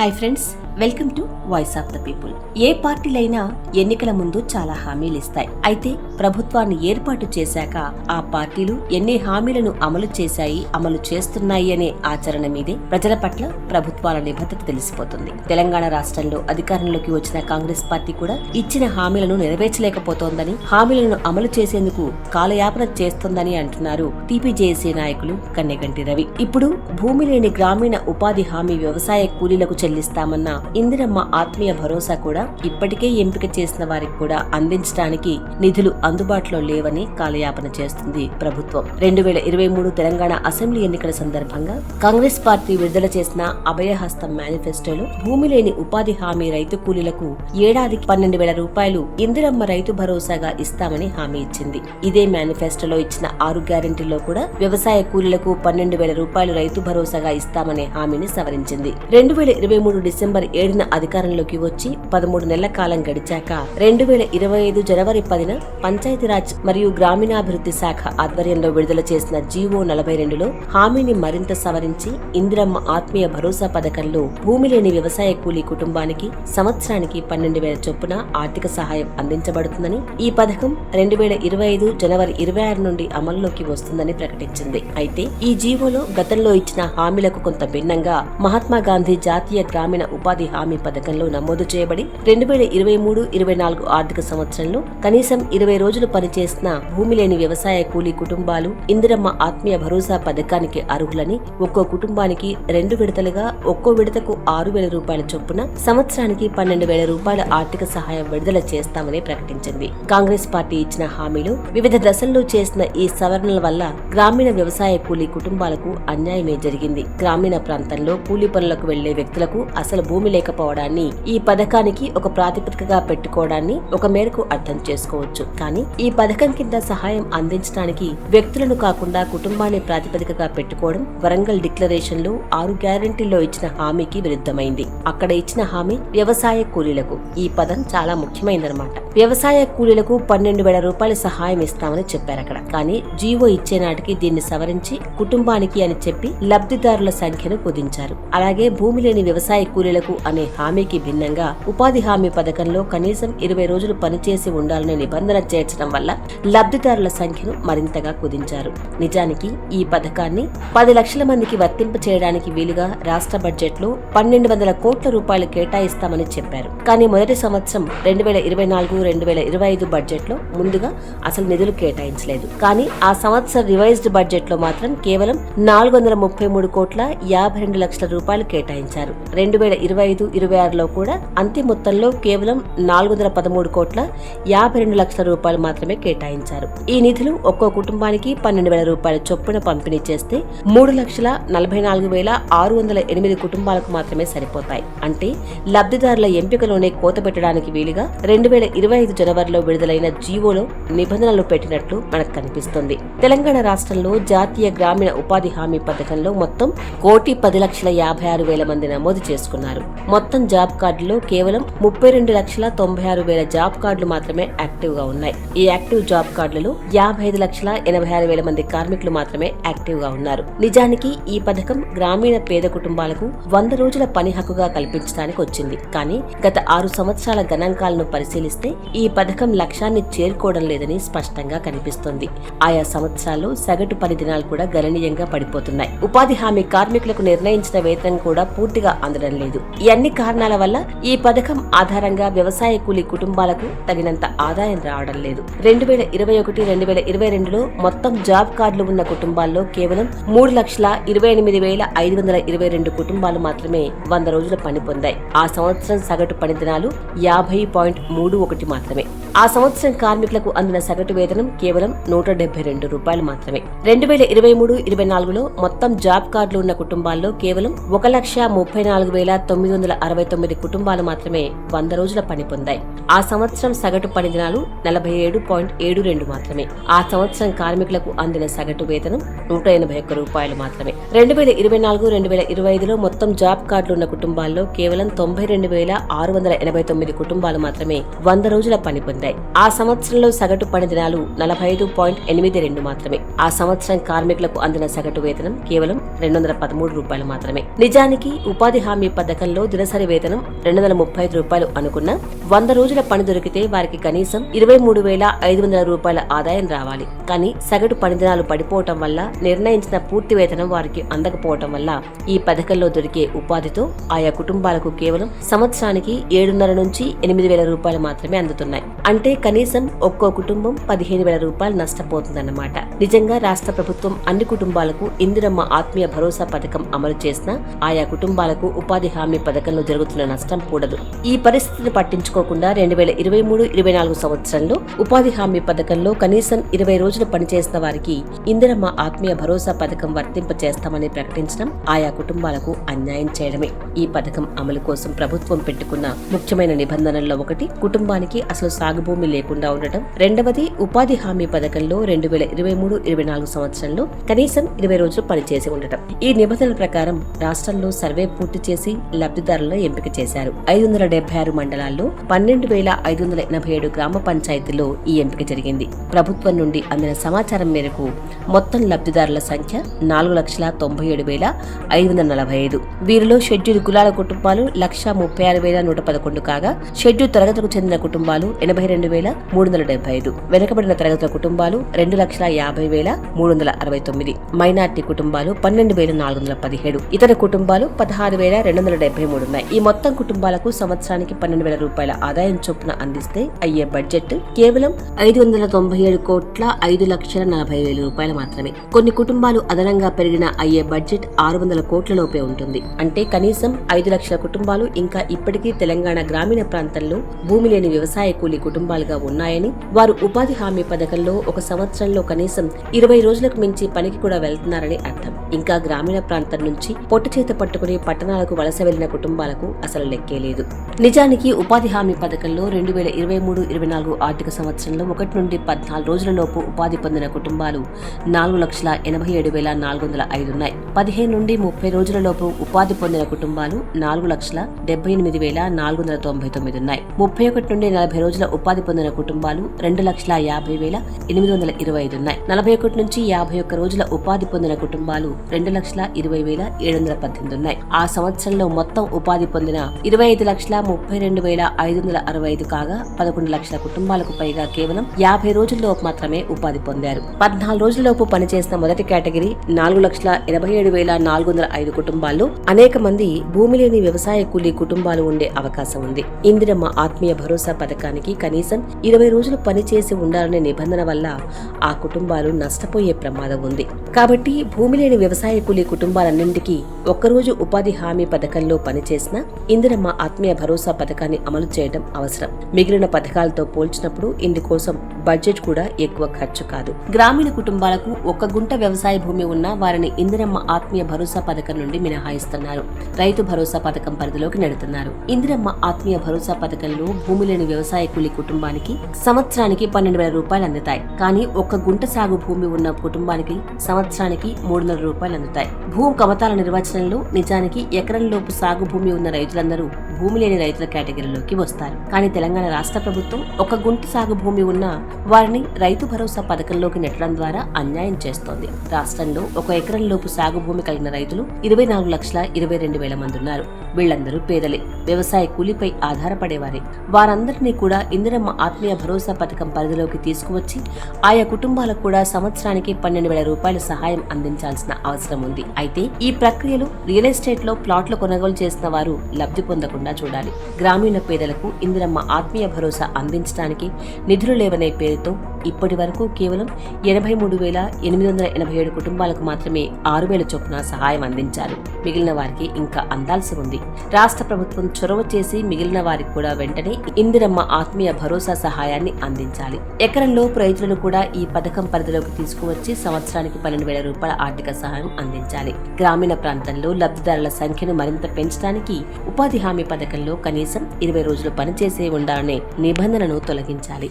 Hi friends, welcome to voice of the people. ఏ పార్టీలైనా ఎన్నికల ముందు చాలా హామీలు ఇస్తాయి. అయితే ప్రభుత్వాన్ని ఏర్పాటు చేశాక ఆ పార్టీలు ఎన్ని హామీలను అమలు చేశాయి, అమలు చేస్తున్నాయి అనే ఆచరణ మీదే ప్రజల పట్ల ప్రభుత్వాల నిబద్ధత తెలిసిపోతుంది. తెలంగాణ రాష్ట్రంలో అధికారంలోకి వచ్చిన కాంగ్రెస్ పార్టీ కూడా ఇచ్చిన హామీలను నెరవేర్చలేకపోతోందని, హామీలను అమలు చేసేందుకు కాలయాపన చేస్తోందని అంటున్నారు టీపీజేఏసీ నాయకులు కన్నెగంటి రవి. ఇప్పుడు భూమి లేని గ్రామీణ ఉపాధి హామీ వ్యవసాయ కూలీలకు చెల్లిస్తామన్న ఇందిరమ్మ ఆత్మీయ భరోసా కూడా ఇప్పటికే ఎంపిక చేసిన వారికి కూడా అందించడానికి నిధులు అందుబాటులో లేవని కాలయాపన చేస్తుంది ప్రభుత్వం. 2023 తెలంగాణ అసెంబ్లీ ఎన్నికల సందర్భంగా కాంగ్రెస్ పార్టీ విడుదల చేసిన అభయహస్తం మేనిఫెస్టోలో భూమి లేని ఉపాధి హామీ రైతు కూలీలకు ఏడాదికి 12,000 రూపాయలు ఇందిరమ్మ రైతు భరోసాగా ఇస్తామని హామీ ఇచ్చింది. ఇదే మేనిఫెస్టోలో ఇచ్చిన 6 గ్యారెంటీల్లో కూడా వ్యవసాయ కూలీలకు 12,000 రూపాయలు రైతు భరోసాగా ఇస్తామనే హామీని సవరించింది. 2023 డిసెంబర్ 7న అధికారంలోకి వచ్చి 13 నెలల కాలం గడిచాక 2025 జనవరి 10న పంచాయతీరాజ్ మరియు గ్రామీణాభివృద్ధి శాఖ ఆధ్వర్యంలో విడుదల చేసిన జీవో 42లో హామీని మరింత సవరించి ఇందిరమ్మ ఆత్మీయ భరోసా పథకంలో భూమి లేని వ్యవసాయ కూలీ కుటుంబానికి సంవత్సరానికి 12,000 చొప్పున ఆర్థిక సహాయం అందించబడుతుందని, ఈ పథకం 2025 జనవరి 26 నుండి అమల్లోకి వస్తుందని ప్రకటించింది. అయితే ఈ జీవోలో గతంలో ఇచ్చిన హామీలకు కొంత భిన్నంగా మహాత్మా గాంధీ జాతీయ గ్రామీణ ఉపాధి హామీ పథకంలో నమోదు చేయబడి 2023-24 ఆర్థిక సంవత్సరంలో కనీసం 20 రోజులు పనిచేసిన భూమి లేని వ్యవసాయ కూలీ కుటుంబాలు ఇందిరమ్మ ఆత్మీయ భరోసా పథకానికి అర్హులని, ఒక్కో కుటుంబానికి 2 విడతలుగా ఒక్కో విడతకు 6,000 రూపాయల చొప్పున సంవత్సరానికి 12,000 రూపాయల ఆర్థిక సహాయం విడుదల చేస్తామని ప్రకటించింది. కాంగ్రెస్ పార్టీ ఇచ్చిన హామీలు వివిధ దశల్లో చేసిన ఈ సవరణల వల్ల గ్రామీణ వ్యవసాయ కూలీ కుటుంబాలకు అన్యాయమే జరిగింది. గ్రామీణ ప్రాంతంలో కూలీ పనులకు వెళ్లే వ్యక్తులకు అసలు భూమి లేకపోవడాన్ని ఈ పథకానికి ఒక ప్రాతిపదికగా పెట్టుకోవడాన్ని ఒక మేరకు అర్థం చేసుకోవచ్చు. కానీ ఈ పథకం కింద సహాయం అందించడానికి వ్యక్తులను కాకుండా కుటుంబాన్ని ప్రాతిపదికగా పెట్టుకోవడం వరంగల్ డిక్లరేషన్ లో 6 గ్యారెంటీల్లో ఇచ్చిన హామీకి విరుద్ధమైంది. అక్కడ ఇచ్చిన హామీ వ్యవసాయ కూలీలకు. ఈ పదం చాలా ముఖ్యమైనదన్నమాట. వ్యవసాయ కూలీలకు 12,000 రూపాయల సహాయం ఇస్తామని చెప్పారు అక్కడ. కానీ జీవో ఇచ్చే నాటికి దీన్ని సవరించి కుటుంబానికి అని చెప్పి లబ్ధిదారుల సంఖ్యను కుదించారు. అలాగే భూమి లేని వ్యవసాయ కూలీలకు అనే హామీకి భిన్నంగా ఉపాధి హామీ పథకంలో కనీసం 20 రోజులు పనిచేసి ఉండాలనే నిబంధన చేర్చడం వల్ల లబ్ధిదారుల సంఖ్యను మరింతగా కుదించారు. నిజానికి ఈ పథకాన్ని 10 లక్షల మందికి వర్తింప చేయడానికి వీలుగా రాష్ట్ర బడ్జెట్ లో 1,200 కోట్ల రూపాయలు కేటాయిస్తామని చెప్పారు. కానీ మొదటి సంవత్సరం 2024-2025 బడ్జెట్ లో ముందుగా అసలు నిధులు కేటాయించలేదు. కానీ ఆ సంవత్సరం రివైజ్డ్ బడ్జెట్ లో మాత్రం కేవలం 433 కోట్ల 52 లక్షల రూపాయలు కేటాయించారు. 2025-26లో కూడా అంతే మొత్తంలో కేవలం 413 కోట్ల 52 లక్షల రూపాయలు మాత్రమే కేటాయించారు. ఈ నిధులు ఒక్కో కుటుంబానికి 12,000 రూపాయల చొప్పున పంపిణీ చేస్తే 3,44,608 కుటుంబాలకు మాత్రమే సరిపోతాయి. అంటే లబ్ధిదారుల ఎంపికలోనే కోత పెట్టడానికి వీలుగా 2025 జనవరిలో విడుదలైన జీవోలో నిబంధనలు పెట్టినట్లు మనకు కనిపిస్తుంది. తెలంగాణ రాష్ట్రంలో జాతీయ గ్రామీణ ఉపాధి హామీ పథకంలో మొత్తం 1,56,000 మంది నమోదు చేసుకున్నారు. మొత్తం జాబ్ కార్డులో కేవలం 32,96,000 జాబ్ కార్డులు మాత్రమే యాక్టివ్ గా ఉన్నాయి. ఈ యాక్టివ్ జాబ్ కార్డులలో 55,86,000 మంది కార్మికులు మాత్రమే యాక్టివ్ గా ఉన్నారు. నిజానికి ఈ పథకం గ్రామీణ పేద కుటుంబాలకు 100 రోజుల పని హక్కుగా కల్పించడానికి వచ్చింది. కానీ గత 6 సంవత్సరాల గణాంకాలను పరిశీలిస్తే ఈ పథకం లక్ష్యాన్ని చేరుకోవడం లేదని స్పష్టంగా కనిపిస్తోంది. ఆయా సంవత్సరాల్లో సగటు పని దినాలు కూడా గణనీయంగా పడిపోతున్నాయి. ఉపాధి హామీ కార్మికులకు నిర్ణయించిన వేతనం కూడా పూర్తిగా అందడం లేదు. ఈ అన్ని కారణాల వల్ల ఈ పథకం ఆధారంగా వ్యవసాయ కూలీ కుటుంబాలకు తగినంత ఆదాయం రావడం లేదు. 2021-2022లో మొత్తం జాబ్ కార్డులు ఉన్న కుటుంబాల్లో కేవలం 3,28,522 కుటుంబాలు మాత్రమే 100 రోజుల పని పొందాయి. ఆ సంవత్సరం సగటు పని దినాలు 50.31 మాత్రమే. ఆ సంవత్సరం కార్మికులకు అందిన సగటు వేతనం కేవలం 172 రూపాయలు మాత్రమే. 2023-24లో మొత్తం జాబ్ కార్డులు ఉన్న కుటుంబాల్లో కేవలం 1,34,969 కుటుంబాలు మాత్రమే 100 రోజుల పని పొందాయి. ఆ సంవత్సరం సగటు పని దినాలు 47.72 మాత్రమే. ఆ సంవత్సరం కార్మికులకు అందిన సగటు వేతనం 181 రూపాయలు మాత్రమే. 2024-2025లో మొత్తం జాబ్ కార్డులు ఉన్న కుటుంబాల్లో కేవలం 92,689 కుటుంబాలు మాత్రమే 100 రోజుల పని పొందాయి. ఆ సంవత్సరంలో సగటు పని దినాలు 45.82 మాత్రమే. ఆ సంవత్సరం కార్మికులకు అందిన సగటు వేతనం కేవలం 213 రూపాయలు మాత్రమే. నిజానికి ఉపాధి హామీ పథకంలో పథకంలో దినసరి వేతనం 235 రూపాయలు అనుకున్నా 100 రోజుల పని దొరికితే వారికి కనీసం 23,500 రూపాయల ఆదాయం రావాలి. కానీ సగటు పని దినాలు పడిపోవటం వల్ల నిర్ణయించిన పూర్తి వేతనం వారికి అందకపోవటం వల్ల ఈ పథకంలో దొరికే ఉపాధితో ఆయా కుటుంబాలకు కేవలం సంవత్సరానికి 7,500 నుంచి 8,000 రూపాయలు మాత్రమే అందుతున్నాయి. అంటే కనీసం ఒక్కో కుటుంబం 15,000 రూపాయలు నష్టపోతుందన్నమాట. నిజంగా రాష్ట్ర ప్రభుత్వం అన్ని కుటుంబాలకు ఇందిరమ్మ ఆత్మీయ భరోసా పథకం అమలు చేసినా ఆయా కుటుంబాలకు ఉపాధి హామీ పథకంలో జరుగుతున్న నష్టం కూడదు. ఈ పరిస్థితిని పట్టించుకోకుండా 2023-24 సంవత్సరంలో ఉపాధి హామీ పథకంలో కనీసం 20 రోజులు పనిచేసిన వారికి ఇందిరమ్మ ఆత్మీయ భరోసా పథకం వర్తింప చేస్తామని ప్రకటించడం ఆయా కుటుంబాలకు అన్యాయం చేయడమే. ఈ పథకం అమలు కోసం ప్రభుత్వం పెట్టుకున్న ముఖ్యమైన నిబంధనల్లో ఒకటి కుటుంబానికి అసలు సాగు భూమి లేకుండా ఉండటం, రెండవది ఉపాధి హామీ పథకంలో 2023-24 సంవత్సరంలో కనీసం 20 రోజులు పనిచేసి ఉండటం. ఈ నిబంధనల ప్రకారం రాష్ట్రంలో సర్వే పూర్తి చేసి లబ్ధిదారులను ఎంపిక చేశారు. 576 మండలాల్లో 12,587 గ్రామ పంచాయతీల్లో ఈ ఎంపిక జరిగింది. ప్రభుత్వం నుండి అందిన సమాచారం మేరకు మొత్తం లబ్ధిదారుల సంఖ్య 4,97,545. వీరిలో షెడ్యూల్ కులాల కుటుంబాలు 1,36,111 కాగా షెడ్యూల్ తరగతులకు చెందిన కుటుంబాలు 82,375, వెనుకబడిన తరగతుల కుటుంబాలు 2,50,369, మైనార్టీ కుటుంబాలు 12,417, ఇతర కుటుంబాలు 16,273 ఉన్నాయి. ఈ మొత్తం కుటుంబాలకు సంవత్సరానికి 12,000 రూపాయల ఆదాయం చొప్పున అందిస్తే అయ్యే బడ్జెట్ కేవలం 597,5,40,000 రూపాయలు మాత్రమే. కొన్ని కుటుంబాలు అదనంగా పెరిగిన అయ్యే బడ్జెట్ 600 కోట్ల లోపే ఉంటుంది. అంటే కనీసం 5 లక్షల కుటుంబాలు ఇంకా ఇప్పటికీ తెలంగాణ గ్రామీణ ప్రాంతంలో భూమి లేని వ్యవసాయ కూలీ కుటుంబాలుగా ఉన్నాయని, వారు ఉపాధి హామీ పథకంలో ఒక సంవత్సరంలో కనీసం 20 రోజులకు మించి పనికి కూడా వెళ్తున్నారని అర్థం. ఇంకా గ్రామీణ ప్రాంతం నుంచి పొట్టు చేత పట్టుకుని పట్టణాలకు వలస వెళ్లిన కుటుంబాలకు అసలు లెక్కే లేదు. నిజానికి ఉపాధి హామీ పథకంలో 2023-24 ఆర్థిక సంవత్సరంలో 1 నుండి 14 రోజుల లోపు ఉపాధి పొందిన కుటుంబాలు 4,87,405 ఉన్నాయి. 15 నుండి 30 రోజుల లోపు ఉపాధి పొందిన కుటుంబాలు 4,78,499 ఉన్నాయి. 31 నుండి 40 రోజుల ఉపాధి పొందిన కుటుంబాలు 2,50,825 ఉన్నాయి. 41 నుంచి 51 రోజుల ఉపాధి పొందిన కుటుంబాలు 2,20,718 ఉన్నాయి. ఆ సంవత్సరంలో మొత్తం ఉపాధి పొందిన 25,32,565 కాగా 11 లక్షల కుటుంబాలకు పైగా కేవలం 50 రోజుల్లో మాత్రమే ఉపాధి పొందారు. 14 రోజులలోపు పనిచేసిన మొదటి కేటగిరీ 4,87,405 కుటుంబాల్లో అనేక మంది భూమి లేని వ్యవసాయ కూలీ కుటుంబాలు ఉండే అవకాశం ఉంది. ఇందిరమ్మ ఆత్మీయ భరోసా పథకానికి కనీసం 20 రోజులు పనిచేసి ఉండాలనే నిబంధన వల్ల ఆ కుటుంబాలు నష్టపోయే ప్రమాదం ఉంది. కాబట్టి భూమి లేని వ్యవసాయ కూలీ కుటుంబాలన్నింటికీ ఒక్కరోజు ఉపాధి హామీ పథకంలో పనిచేసిన ఇందిరమ్మ ఆత్మీయ భరోసా పథకాన్ని అమలు చేయడం అవసరం. మిగిలిన పథకాలతో పోల్చినప్పుడు ఇందుకోసం బడ్జెట్ కూడా ఎక్కువ ఖర్చు కాదు. గ్రామీణ కుటుంబాలకు 1 గుంట వ్యవసాయ భూమి ఉన్నా వారిని ఇందిరమ్మ ఆత్మీయ భరోసా పథకం నుండి మినహాయిస్తున్నారు. రైతు భరోసా పథకం పరిధిలోకి నెడుతున్నారు. ఇందిరమ్మ ఆత్మీయ భరోసా పథకంలో భూమి లేని వ్యవసాయ కూలీ కుటుంబానికి సంవత్సరానికి 12,000 రూపాయలు అందుతాయి. కానీ 1 గుంట సాగు భూమి ఉన్న కుటుంబానికి సంవత్సరానికి 300 రూపాయలు అందుతాయి. భూ కమతాల నిర్వచనంలో నిజానికి ఎకరం లోపు సాగు భూమి ఉన్న రైతులందరూ భూమి లేని రైతుల కేటగిరీలోకి వస్తారు. కానీ తెలంగాణ రాష్ట్ర ప్రభుత్వం 1 గుంట సాగు భూమి ఉన్న వారిని రైతు భరోసా పథకంలోకి నెట్టడం ద్వారా అన్యాయం చేస్తోంది. రాష్ట్రంలో 1 ఎకరం లోపు సాగు భూమి కలిగిన రైతులు 24,22,000 మంది ఉన్నారు. వీళ్లందరూ పేదలే, వ్యవసాయ కూలీపై ఆధారపడేవారే. వారందరినీ కూడా ఇందిరమ్మ ఆత్మీయ భరోసా పథకం పరిధిలోకి తీసుకువచ్చి ఆయా కుటుంబాలకు కూడా సంవత్సరానికి 12,000 రూపాయల సహాయం అందించాల్సిన అవసరం ఉంది. అయితే ఈ ప్రక్రియలు రియల్ ఎస్టేట్ లో ప్లాట్లు కొనుగోలు చేసిన వారు లబ్ధి పొందకుండా చూడాలి. గ్రామీణ పేదలకు ఇందిరమ్మ ఆత్మీయ భరోసా అందించడానికి నిధులు లేవనే పేరుతో ఇప్పటి వరకు కేవలం 83,887 కుటుంబాలకు మాత్రమే 6,000 చొప్పున సహాయం అందించారు. మిగిలిన వారికి ఇంకా అందాల్సి ఉంది. రాష్ట్ర ప్రభుత్వం చొరవ చేసి మిగిలిన వారికి కూడా వెంటనే ఇందిరమ్మ ఆత్మీయ భరోసా సహాయాన్ని అందించాలి. ఎకరంలోపు రైతులను కూడా ఈ పథకం పరిధిలోకి తీసుకువచ్చి సంవత్సరానికి 12,000 రూపాయల ఆర్థిక సహాయం అందించాలి. గ్రామీణ ప్రాంతంలో లబ్ధిదారుల సంఖ్యను మరింత పెంచడానికి ఉపాధి హామీ పథకంలో కనీసం 20 రోజులు పనిచేసే ఉండాలనే నిబంధనను తొలగించాలి.